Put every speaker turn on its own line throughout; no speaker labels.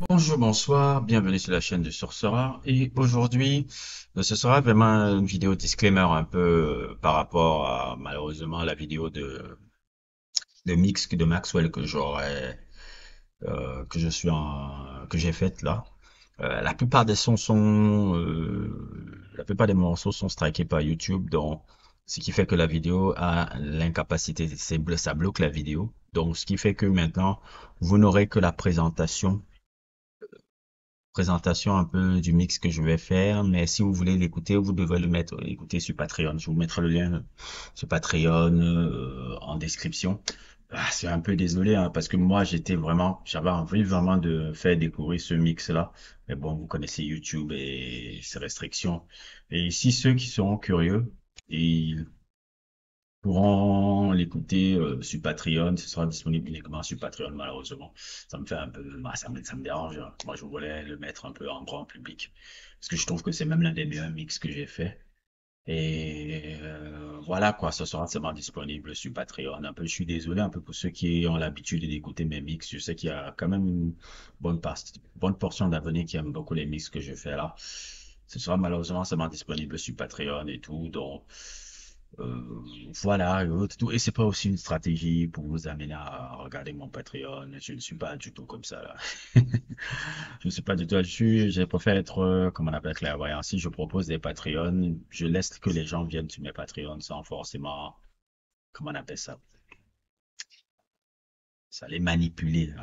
Bonjour, bonsoir, bienvenue sur la chaîne de Sorcerer. Et aujourd'hui, ce sera vraiment une vidéo disclaimer un peu par rapport à malheureusement la vidéo de mix de Maxwell que que j'ai faite là. La plupart des sons sont, la plupart des morceaux sont strikés par YouTube, donc ce qui fait que la vidéo a l'incapacité, ça bloque la vidéo. Donc ce qui fait que maintenant vous n'aurez que la présentation un peu du mix que je vais faire, mais si vous voulez l'écouter, vous devez le mettre, écouter sur Patreon. Je vous mettrai le lien sur Patreon en description. C'est un peu désolé hein, parce que moi j'avais envie vraiment de faire découvrir ce mix-là, mais bon, vous connaissez YouTube et ses restrictions. Et ici, ceux qui seront curieux, ils pourront l'écouter sur Patreon. Ce sera disponible uniquement sur Patreon, malheureusement. Ça me fait un peu, ça me dérange, hein. Moi, je voulais le mettre un peu en grand public. Parce que je trouve que c'est même l'un des meilleurs mix que j'ai fait. Et voilà quoi, ce sera seulement disponible sur Patreon. Un peu, je suis désolé un peu pour ceux qui ont l'habitude d'écouter mes mix. Je sais qu'il y a quand même une bonne portion d'abonnés qui aiment beaucoup les mix que je fais là. Ce sera malheureusement seulement disponible sur Patreon et tout. Donc euh, voilà, tout. Et c'est pas aussi une stratégie pour vous amener à regarder mon Patreon. Je ne suis pas du tout comme ça là. Je ne suis pas du tout là-dessus. Je préfère être, comment on appelle, clairvoyant. Si je propose des Patreons, je laisse que les gens viennent sur mes Patreons sans forcément, comment on appelle ça les manipuler,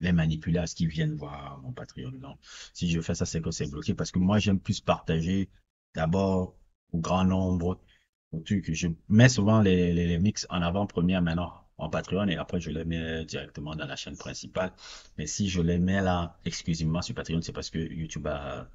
les manipuler à ce qu'ils viennent voir mon Patreon. Non. Si je fais ça, c'est que c'est bloqué parce que moi, j'aime plus partager d'abord au grand nombre de trucs. Je mets souvent les mix en avant-première maintenant en Patreon et après je les mets directement dans la chaîne principale. Mais si je les mets là exclusivement sur Patreon, c'est parce que YouTube a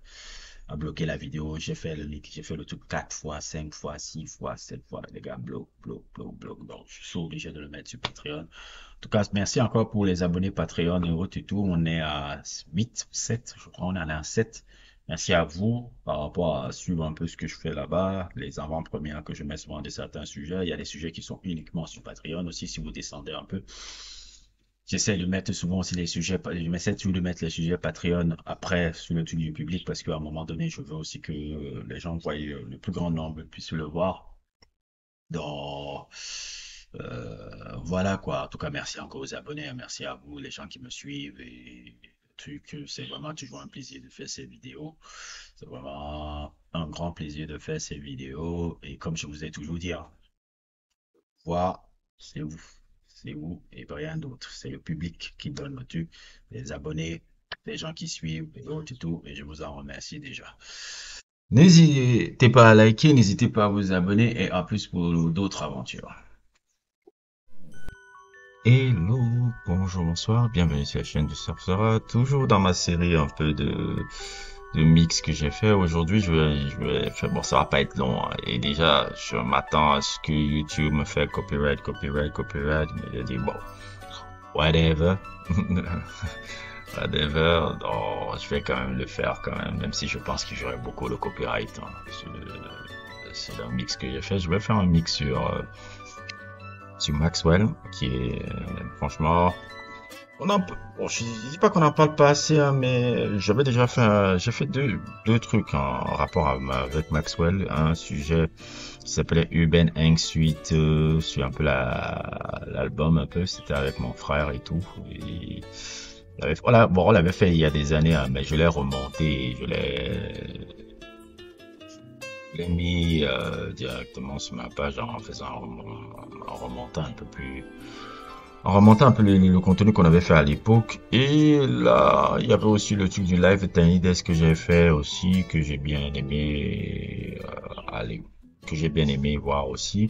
bloqué la vidéo. J'ai fait le truc 4 fois, 5 fois, 6 fois, 7 fois. Les gars, bloc, bloc, bloc, bloc. Donc, je suis obligé de le mettre sur Patreon. En tout cas, merci encore pour les abonnés Patreon et autres et tout. On est à 8, 7, je crois, on en est à 7. Merci à vous par rapport à suivre un peu ce que je fais là-bas, les avant-premières que je mets souvent de certains sujets. Il y a des sujets qui sont uniquement sur Patreon aussi, si vous descendez un peu. J'essaie de mettre souvent aussi les sujets, j'essaie toujours de mettre les sujets Patreon après sur le truc du public parce qu'à un moment donné, je veux aussi que les gens voient le plus grand nombre puisse le voir. Donc, voilà quoi. En tout cas, merci encore aux abonnés, hein. Merci à vous, les gens qui me suivent et truc. C'est vraiment toujours un plaisir de faire ces vidéos. C'est vraiment un grand plaisir de faire ces vidéos. Et comme je vous ai toujours dit, hein, voir, c'est vous. C'est vous et rien d'autre. C'est le public qui donne le truc, les abonnés, les gens qui suivent et autres et tout. Et je vous en remercie déjà. N'hésitez pas à liker, n'hésitez pas à vous abonner et à plus pour d'autres aventures. Hello, bonjour, bonsoir, bienvenue sur la chaîne du Sorcerer, toujours dans ma série un peu de mix que j'ai fait. Aujourd'hui, je vais faire, bon, ça va pas être long, hein. Et déjà, je m'attends à ce que YouTube me fait copyright, copyright, copyright, mais j'ai dit, bon, whatever, whatever, donc, je vais quand même le faire quand même si je pense que j'aurai beaucoup de copyright, hein, sur le mix que j'ai fait. Je vais faire un mix sur Maxwell, qui est franchement, bon, je dis pas qu'on en parle pas assez, hein, mais j'avais déjà fait, j'ai fait deux trucs en rapport avec Maxwell, un sujet qui s'appelait Urban Ink Suite, sur un peu l'album un peu, c'était avec mon frère et tout, et voilà, bon, on l'avait fait il y a des années, hein, mais je l'ai remonté, je l'ai mis directement sur ma page en en remontant un peu plus, en remontant un peu le contenu qu'on avait fait à l'époque. Et là, il y avait aussi le truc du live Tiny Desk que j'ai fait aussi, que j'ai bien aimé que j'ai bien aimé voir aussi.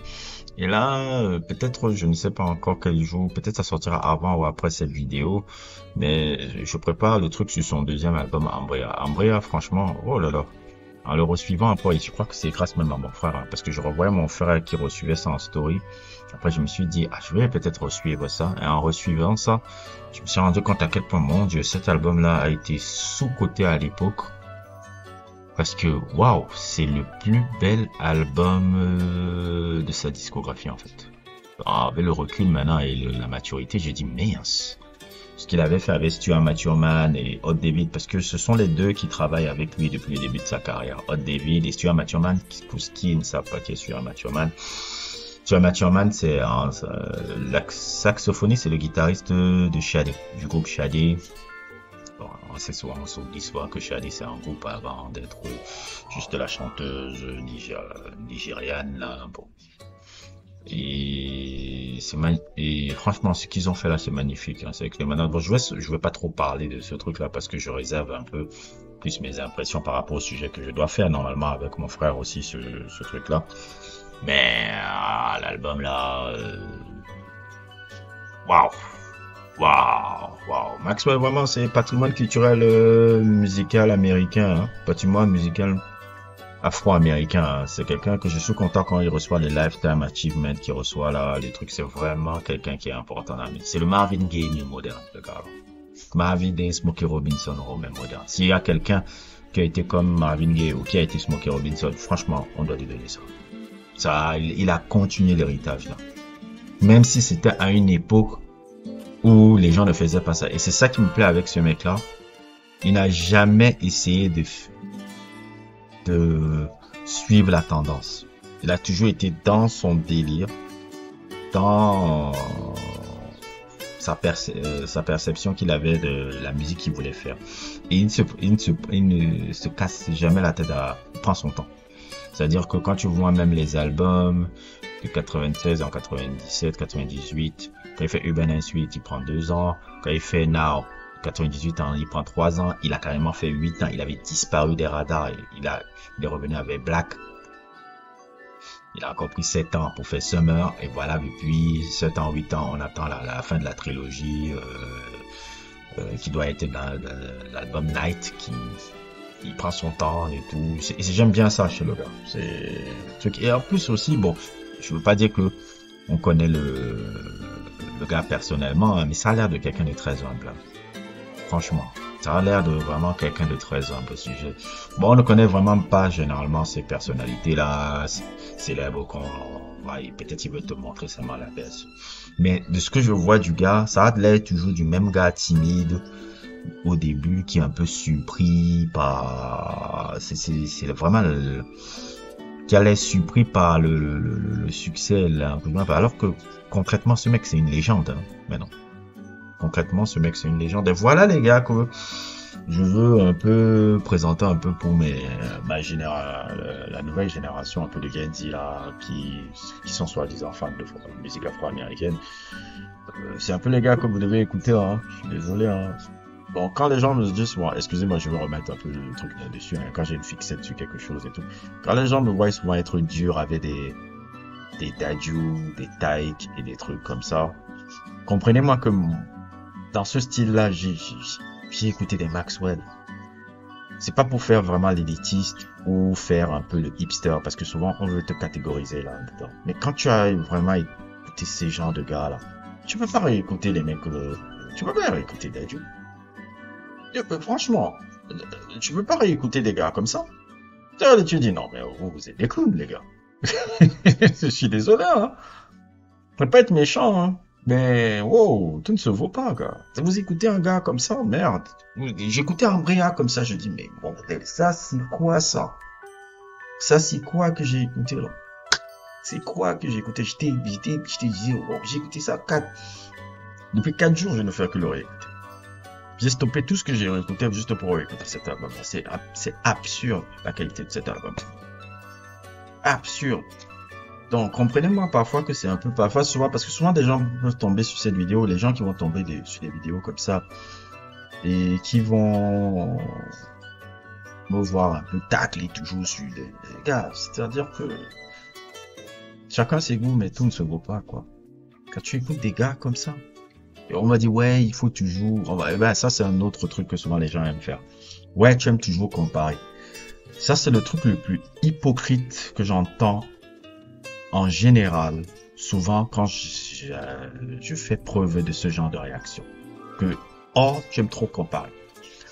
Et là, peut-être, je ne sais pas encore quel jour, peut-être ça sortira avant ou après cette vidéo, mais je prépare le truc sur son deuxième album Ambrea. Ambrea, franchement, oh là là. En le resuivant après, je crois que c'est grâce même à mon frère, hein, parce que je revoyais mon frère qui resuivait ça en story. Après, je me suis dit, ah, je vais peut-être resuivre ça. Et en resuivant ça, je me suis rendu compte à quel point, mon Dieu, cet album-là a été sous-coté à l'époque. Parce que, waouh, c'est le plus bel album de sa discographie, en fait. Avec le recul maintenant et la maturité, j'ai dit, mince. ce qu'il avait fait avec Stuart Matthewman et Hot David, parce que ce sont les deux qui travaillent avec lui depuis le début de sa carrière. Hot David et Stuart Matthewman, pour ceux qui ne savent pas qui est Stuart Matthewman. Stuart Matthewman, c'est un saxophoniste, c'est le guitariste de Shadé, du groupe Shadé. Bon, c'est souvent, on s'oublie souvent que Shadé, c'est un groupe avant d'être juste la chanteuse nigériane, là. Bon. Et franchement, ce qu'ils ont fait là, c'est magnifique, hein. C'est avec les manettes. Bon, je vais pas trop parler de ce truc-là parce que je réserve un peu plus mes impressions par rapport au sujet que je dois faire normalement avec mon frère aussi, ce truc-là. Mais l'album là, waouh, waouh, waouh. Maxwell, vraiment, c'est patrimoine culturel musical américain, hein. Patrimoine musical afro-américain, hein. C'est quelqu'un que je suis content quand il reçoit les Lifetime Achievement, qu'il reçoit là, les trucs. C'est vraiment quelqu'un qui est important dans la musique. C'est le Marvin Gaye moderne, le gars. Marvin Gaye, Smokey Robinson, même moderne. S'il y a quelqu'un qui a été comme Marvin Gaye ou qui a été Smokey Robinson, franchement, on doit lui donner ça. Ça, il a continué l'héritage là. Même si c'était à une époque où les gens ne faisaient pas ça. Et c'est ça qui me plaît avec ce mec-là. Il n'a jamais essayé de suivre la tendance. Il a toujours été dans son délire, dans sa perception qu'il avait de la musique qu'il voulait faire. Et il ne se casse jamais la tête il prend son temps. C'est-à-dire que quand tu vois même les albums de 96 en 97, 98, quand il fait Urban Suite, il prend 2 ans. Quand il fait Now, 98 ans, il prend 3 ans. Il a carrément fait 8 ans. Il avait disparu des radars. Il est revenu avec Black. Il a encore pris 7 ans pour faire Summer. Et voilà, depuis 7 ans, 8 ans, on attend la fin de la trilogie qui doit être dans l'album Night, il prend son temps et tout. J'aime bien ça chez le gars. C'est truc. Et en plus aussi, bon, je veux pas dire que on connaît le gars personnellement, hein, mais ça a l'air de quelqu'un de très humble. Franchement, ça a l'air de vraiment quelqu'un de très humble au sujet. Bon, on ne connaît vraiment pas généralement ces personnalités-là célèbres qu'on peut-être il veut te montrer seulement la baisse. Mais de ce que je vois du gars, ça a l'air toujours du même gars timide au début qui est un peu surpris par c'est vraiment qui a l'air surpris par le succès là, alors que concrètement ce mec c'est une légende, hein. Mais non, concrètement ce mec c'est une légende. Et voilà les gars que je veux un peu présenter un peu pour la nouvelle génération un peu de Gen Z là qui sont soi-disant fans de musique afro-américaine. C'est un peu les gars que vous devez écouter, hein. Je suis désolé, hein. Bon, quand les gens me disent, bon, excusez-moi, je vais remettre un peu le truc là-dessus, hein, quand j'ai une fixette sur quelque chose et tout. Quand les gens me voient souvent être dur avec des Dadju, des Taïk et des trucs comme ça, comprenez-moi que dans ce style-là, j'ai écouté des Maxwell. C'est pas pour faire vraiment l'élitiste ou faire un peu le hipster, parce que souvent on veut te catégoriser là-dedans. Mais quand tu as vraiment écouté ces genres de gars-là, tu peux pas réécouter les mecs, tu peux pas réécouter Dadju. Franchement, tu peux pas réécouter des gars comme ça. Tu dis non, mais vous êtes des clowns, les gars. Je suis désolé, hein. Je peux pas être méchant, hein. Mais wow, tout ne se vaut pas, gars. Vous écoutez un gars comme ça, merde. J'écoutais un Bréa comme ça, je dis mais bon, ça c'est quoi ça? Ça c'est quoi que j'ai écouté là? C'est quoi que j'ai écouté? Je t'ai dit, wow, j'ai écouté ça depuis 4 jours, je ne fais que le réécouter. J'ai stoppé tout ce que j'ai écouté juste pour écouter cet album. C'est absurde la qualité de cet album. Absurde. Donc comprenez-moi parfois que c'est un peu parfois souvent parce que souvent des gens vont tomber sur cette vidéo, les gens qui vont tomber sur des vidéos comme ça et qui vont me voir un peu tacler toujours sur des gars. C'est-à-dire que chacun ses goûts, mais tout ne se vaut pas quoi. Quand tu écoutes des gars comme ça. Et on m'a dit, ouais, il faut toujours... ça, c'est un autre truc que souvent les gens aiment faire. Ouais, tu aimes toujours comparer. Ça, c'est le truc le plus hypocrite que j'entends en général, souvent quand je fais preuve de ce genre de réaction. Que, tu aimes trop comparer.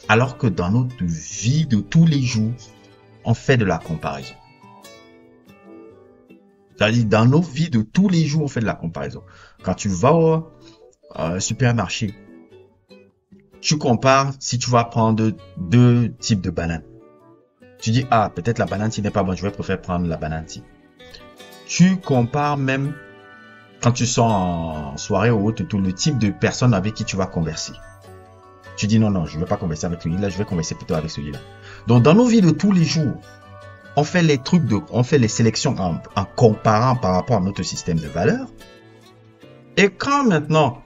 Alors que dans notre vie de tous les jours, on fait de la comparaison. C'est-à-dire, dans nos vies de tous les jours, on fait de la comparaison. Quand tu vas au supermarché, tu compares si tu vas prendre deux types de bananes. Tu dis, ah, peut-être la banane ci n'est pas bonne, je vais préférer prendre la banane ci. Tu compares même quand tu sors en soirée ou autre, tout le type de personne avec qui tu vas converser. Tu dis, non, non, je ne vais pas converser avec celui-là, je vais converser plutôt avec celui-là. Donc, dans nos vies de tous les jours, on fait les sélections en comparant par rapport à notre système de valeurs. Et quand maintenant,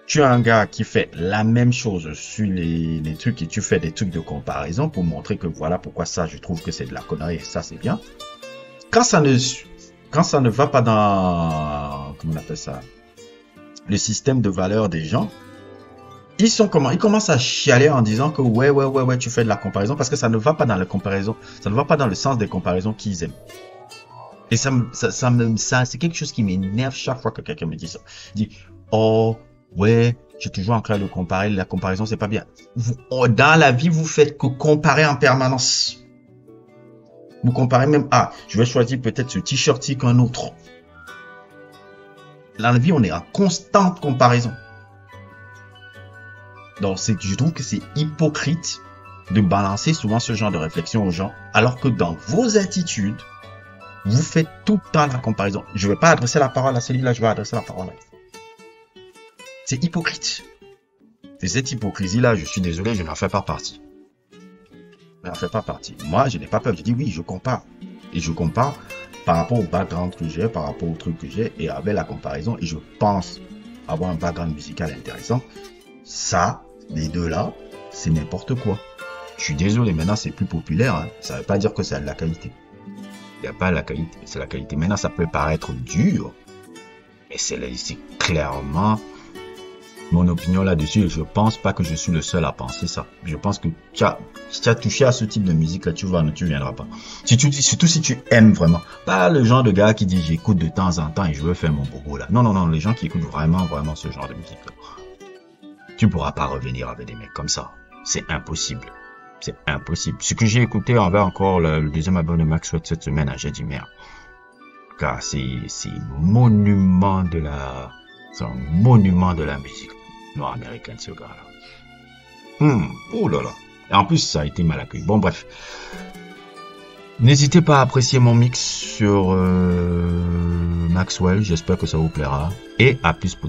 tu as un gars qui fait la même chose sur les trucs et tu fais des trucs de comparaison pour montrer que voilà pourquoi ça, je trouve que c'est de la connerie et ça, c'est bien. Quand ça ne va pas dans, comment on appelle ça, le système de valeurs des gens, ils commencent à chialer en disant que ouais, tu fais de la comparaison parce que ça ne va pas dans la comparaison, ça ne va pas dans le sens des comparaisons qu'ils aiment. Et ça, c'est quelque chose qui m'énerve chaque fois que quelqu'un me dit ça. Il dit, oh, ouais, j'ai toujours en train de comparer, la comparaison c'est pas bien. Dans la vie, vous faites que comparer en permanence. Vous comparez même, ah, je vais choisir peut-être ce t-shirt-ci qu'un autre. Dans la vie, on est en constante comparaison. Donc, je trouve que c'est hypocrite de balancer souvent ce genre de réflexion aux gens, alors que dans vos attitudes, vous faites tout le temps la comparaison. Je ne vais pas adresser la parole à celui-là, je vais adresser la parole à lui. C'est hypocrite. Et cette hypocrisie-là, je suis désolé, je n'en fais pas partie. Je n'en fais pas partie. Moi, je n'ai pas peur. Je dis oui, je compare. Et je compare par rapport au background que j'ai, par rapport au truc que j'ai, et avec la comparaison, et je pense avoir un background musical intéressant. Ça, les deux là, c'est n'importe quoi. Je suis désolé, maintenant c'est plus populaire, hein. Ça ne veut pas dire que c'est de la qualité. Il n'y a pas la qualité, c'est la qualité. Maintenant ça peut paraître dur, mais c'est clairement mon opinion là-dessus, et je pense pas que je suis le seul à penser ça. Je pense que si tu as touché à ce type de musique là, tu viendras pas. Surtout si tu aimes vraiment. Pas le genre de gars qui dit j'écoute de temps en temps et je veux faire mon bobo là. Non, les gens qui écoutent vraiment ce genre de musique là. Tu pourras pas revenir avec des mecs comme ça. C'est impossible. C'est impossible. Ce que j'ai écouté envers encore le deuxième album de Maxwell cette semaine, j'ai dit merde. Car c'est un monument de la musique noire américaine, ce gars-là. Oh là là. Et en plus, ça a été mal accueilli. Bon, bref. N'hésitez pas à apprécier mon mix sur Maxwell. J'espère que ça vous plaira. Et à plus pour